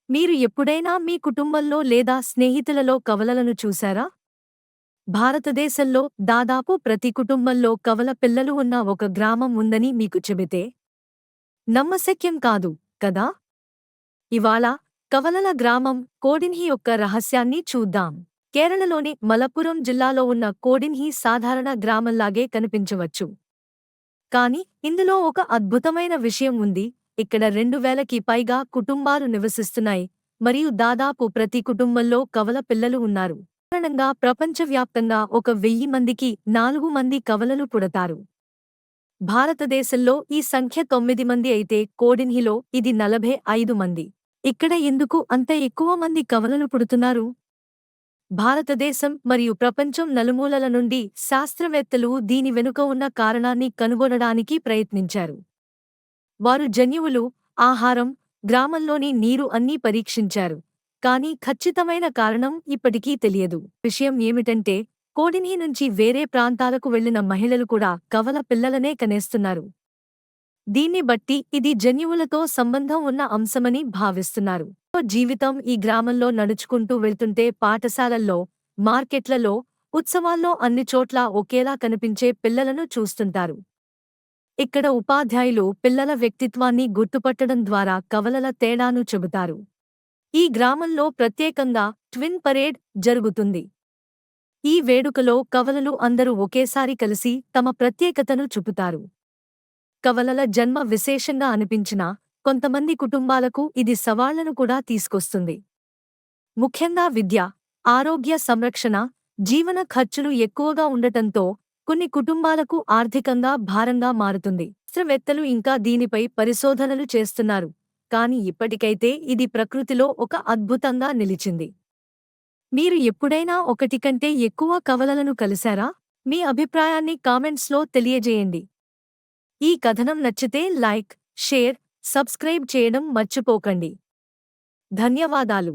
మీరు ఎప్పుడైనా మీ కుటుంబంలో లేదా స్నేహితులలో కవలలను చూశారా? భారతదేశంలో దాదాపు ప్రతి కుటుంబంలో కవల పిల్లలు ఉన్న ఒక గ్రామం ఉందని మీకు చెబితే నమ్మశక్యం కాదు, కదా? ఇవాళ కవలల గ్రామం కోడిన్హి యొక్క రహస్యాన్ని చూద్దాం. కేరళలోని మలప్పురం జిల్లాలో ఉన్న కోడిన్హి సాధారణ గ్రామంలాగే కనిపించవచ్చు. కాని ఇందులో ఒక అద్భుతమైన విషయం ఉంది. ఇక్కడ 2000కి పైగా కుటుంబాలు నివసిస్తున్నాయి మరియు దాదాపు ప్రతి కుటుంబంలో కవల పిల్లలు ఉన్నారు. సాధారణంగా ప్రపంచవ్యాప్తంగా 1000 మందికి 4 మంది కవలలు పుడతారు. భారతదేశంలో ఈ సంఖ్య 9 మంది అయితే కోడిన్హిలో ఇది 45 మంది. ఇక్కడ ఎందుకు అంత ఎక్కువ మంది కవలలు పుడుతున్నారు? భారతదేశం మరియు ప్రపంచం నలుమూలల నుండి శాస్త్రవేత్తలు దీని వెనుక ఉన్న కారణాన్ని కనుగొనడానికి ప్రయత్నించారు. వారు జన్యువులు, ఆహారం, గ్రామంలోని నీరు అన్నీ పరీక్షించారు. కానీ ఖచ్చితమైన కారణం ఇప్పటికీ తెలియదు. విషయం ఏమిటంటే కోడిన్హి నుంచి వేరే ప్రాంతాలకు వెళ్లిన మహిళలు కూడా కవల పిల్లలనే కనేస్తున్నారు. దీన్ని బట్టి ఇది జన్యువులతో సంబంధం ఉన్న అంశమని భావిస్తున్నారు. జీవితం ఈ గ్రామంలో నడుచుకుంటూ వెళ్తుంటే పాఠశాలల్లో, మార్కెట్లలో, ఉత్సవాల్లో అన్ని చోట్లా ఒకేలా కనిపించే పిల్లలను చూస్తుంటారు. ఇక్కడ ఉపాధ్యాయులు పిల్లల వ్యక్తిత్వాన్ని గుర్తుపట్టడం ద్వారా కవలల తేడాను చెబుతారు. ఈ గ్రామంలో ప్రత్యేకంగా ట్విన్ పరేడ్ జరుగుతుంది. ఈ వేడుకలో కవలలు అందరూ ఒకేసారి కలిసి తమ ప్రత్యేకతను చూపుతారు. కవలల జన్మ విశేషంగా అనిపించినా కొంతమంది కుటుంబాలకు ఇది సవాళ్లను కూడా తీసుకొస్తుంది. ముఖ్యంగా విద్య, ఆరోగ్య సంరక్షణ, జీవన ఖర్చులు ఎక్కువగా ఉండటంతో కొన్ని కుటుంబాలకు ఆర్థికంగా భారంగా మారుతుంది. శాస్త్రవేత్తలు ఇంకా దీనిపై పరిశోధనలు చేస్తున్నారు, కానీ ఇప్పటికైతే ఇది ప్రకృతిలో ఒక అద్భుతంగా నిలిచింది. మీరు ఎప్పుడైనా ఒకటి కంటే ఎక్కువ కవలలను కలిశారా? మీ అభిప్రాయాన్ని కామెంట్స్లో తెలియజేయండి. ఈ కథనం నచ్చితే లైక్, షేర్, సబ్స్క్రైబ్ చేయడం మర్చిపోకండి. ధన్యవాదాలు.